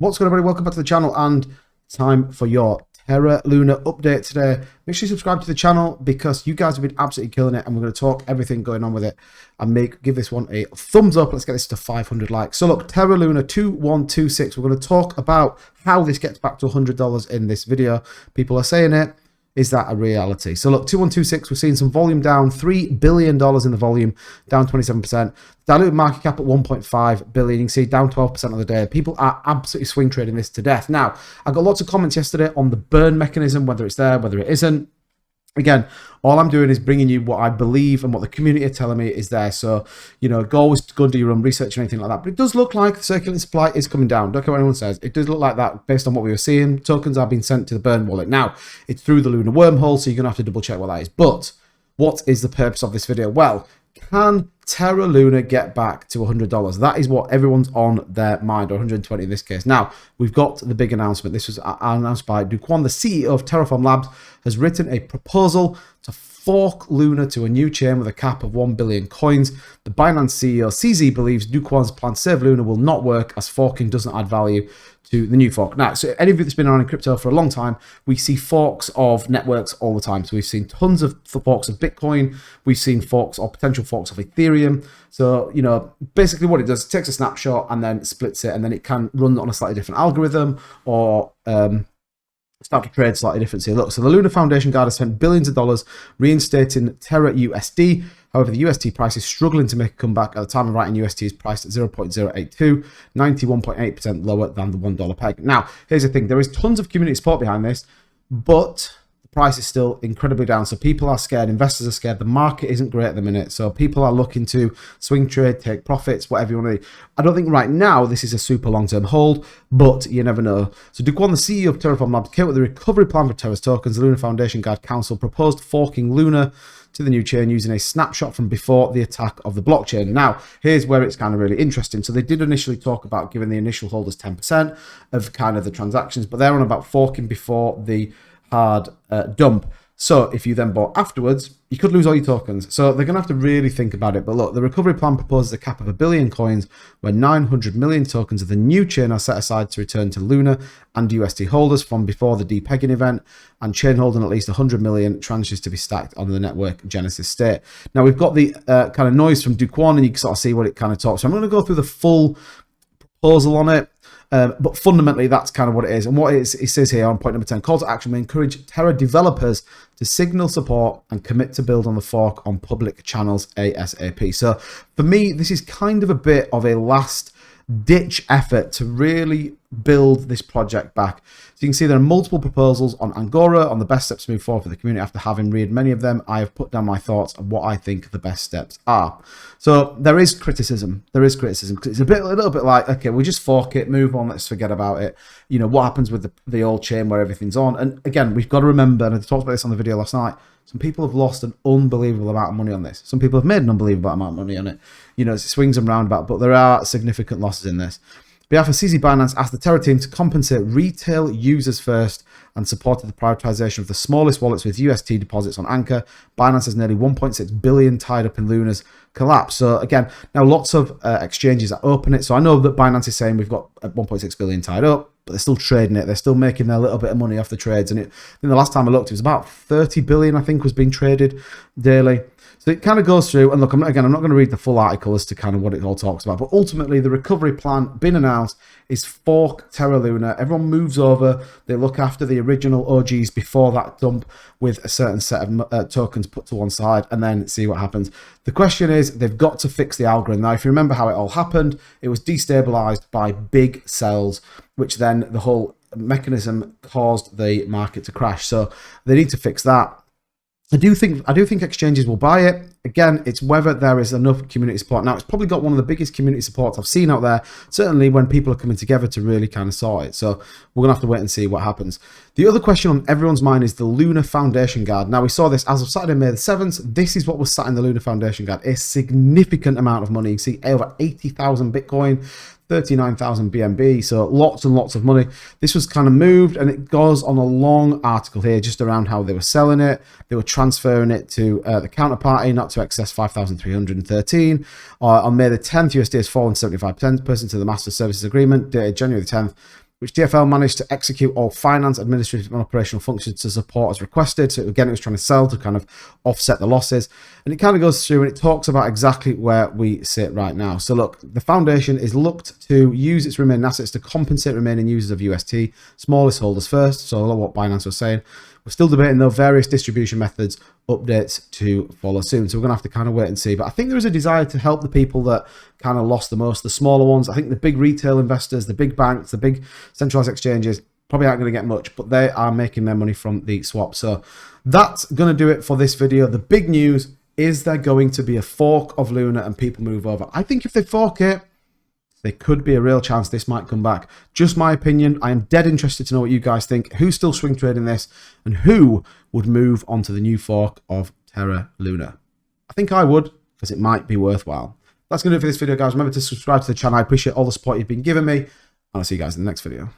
What's good, everybody? Welcome back to the channel and time for your Terra Luna update today. Make sure you subscribe to the channel because you guys have been absolutely killing it and we're going to talk everything going on with it and give this one a thumbs up. Let's get this to 500 likes. So look, Terra Luna 2126, we're going to talk about how this gets back to $100 in this video. People are saying it. Is that a reality? So look, 2126, we're seeing some volume down, $3 billion in the volume, down 27%. Diluted market cap at 1.5 billion. You can see down 12% of the day. People are absolutely swing trading this to death. Now, I got lots of comments yesterday on the burn mechanism, whether it's there, whether it isn't. Again, all I'm doing is bringing you what I believe and what the community are telling me is there. So, go and do your own research or anything like that. But it does look like the circulating supply is coming down. Don't care what anyone says. It does look like that based on what we were seeing. Tokens are being sent to the burn wallet. Now, it's through the Luna wormhole, so you're going to have to double check what that is. But what is the purpose of this video? Well, can Terra Luna get back to $100? That is what everyone's on their mind, or 120 in this case. Now, we've got the big announcement. This was announced by Do Kwon, the CEO of Terraform Labs, has written a proposal to fork Luna to a new chain with a cap of 1 billion coins. The Binance CEO, CZ, believes Do Kwon's plan to save Luna will not work as forking doesn't add value to the new fork. Now, so any of you that's been around in crypto for a long time, we see forks of networks all the time. So we've seen tons of forks of Bitcoin. We've seen forks or potential forks of Ethereum. So, basically what it does, it takes a snapshot and then splits it, and then it can run on a slightly different algorithm or start to trade slightly different. So look, so the Luna Foundation Guard has spent billions of dollars reinstating Terra USD. However, the UST price is struggling to make a comeback. At the time of writing, UST is priced at 0.082, 91.8% lower than the $1 peg. Now, here's the thing. There is tons of community support behind this, but the price is still incredibly down. So people are scared. Investors are scared. The market isn't great at the minute. So people are looking to swing trade, take profits, whatever you want to do. I don't think right now this is a super long-term hold, but you never know. So Do Kwon, the CEO of Terraform Labs, came up with a recovery plan for Terra's tokens. The Luna Foundation Guard Council proposed forking Luna to the new chain using a snapshot from before the attack of the blockchain. Now, here's where it's kind of really interesting. So they did initially talk about giving the initial holders 10% of kind of the transactions, but they're on about forking before the hard dump. So if you then bought afterwards, you could lose all your tokens. So they're going to have to really think about it. But look, the recovery plan proposes a cap of 1 billion coins where 900 million tokens of the new chain are set aside to return to Luna and UST holders from before the depegging event, and chain holding at least 100 million tranches to be stacked on the network genesis state. Now we've got the kind of noise from Do Kwon, and you can sort of see what it kind of talks. So I'm going to go through the full proposal on it. But fundamentally, that's kind of what it is. And what it says here on point number 10, call to action, we encourage Terra developers to signal support and commit to build on the fork on public channels ASAP. So for me, this is kind of a bit of a last ditch effort to really build this project back. So you can see there are multiple proposals on Angora on the best steps to move forward for the community. After having read many of them, I have put down my thoughts on what I think the best steps are. So there is criticism. There is criticism because it's a little bit like, okay, we'll just fork it, move on, let's forget about it. What happens with the old chain where everything's on? And again, we've got to remember, and I talked about this on the video last night, some people have lost an unbelievable amount of money on this. Some people have made an unbelievable amount of money on it. It swings and roundabout, but there are significant losses in this. On behalf of CZ, Binance asked the Terra team to compensate retail users first and supported the prioritization of the smallest wallets with UST deposits on Anchor. Binance has nearly 1.6 billion tied up in Luna's collapse. So again, now lots of exchanges that open it. So I know that Binance is saying we've got 1.6 billion tied up, but they're still trading it. They're still making their little bit of money off the trades. And I think the last time I looked, it was about 30 billion, I think, was being traded daily. So it kind of goes through, and look, I'm not going to read the full article as to kind of what it all talks about, but ultimately the recovery plan been announced is fork Terra Luna. Everyone moves over. They look after the original OGs before that dump with a certain set of tokens put to one side and then see what happens. The question is, they've got to fix the algorithm. Now, if you remember how it all happened, it was destabilized by big sells, which then the whole mechanism caused the market to crash. So they need to fix that. I do think exchanges will buy it. Again, it's whether there is enough community support. Now, it's probably got one of the biggest community supports I've seen out there, certainly when people are coming together to really kind of sort it. So we're going to have to wait and see what happens. The other question on everyone's mind is the Luna Foundation Guard. Now, we saw this as of Saturday, May the 7th. This is what was sat in the Luna Foundation Guard. A significant amount of money. You can see over 80,000 Bitcoin, 39,000 BNB, so lots and lots of money. This was kind of moved, and it goes on a long article here just around how they were selling it. They were transferring it to the counterparty, not to excess 5,313. On May the 10th, USD has fallen 75% to the Master Services Agreement, dated January the 10th. which TFL managed to execute all finance, administrative, and operational functions to support as requested. So again, it was trying to sell to kind of offset the losses. And it kind of goes through and it talks about exactly where we sit right now. So look, the foundation is looked to use its remaining assets to compensate remaining users of UST, smallest holders first. So a lot of what Binance was saying. We're still debating though various distribution methods, updates to follow soon. So we're going to have to kind of wait and see. But I think there is a desire to help the people that kind of lost the most, the smaller ones. I think the big retail investors, the big banks, the big centralized exchanges probably aren't going to get much, but they are making their money from the swap. So that's going to do it for this video. The big news is there going to be a fork of Luna and people move over. I think if they fork it, there could be a real chance this might come back. Just my opinion. I am dead interested to know what you guys think. Who's still swing trading this and who would move onto the new fork of Terra Luna? I think I would, because it might be worthwhile. That's going to do it for this video, guys. Remember to subscribe to the channel. I appreciate all the support you've been giving me, and I'll see you guys in the next video.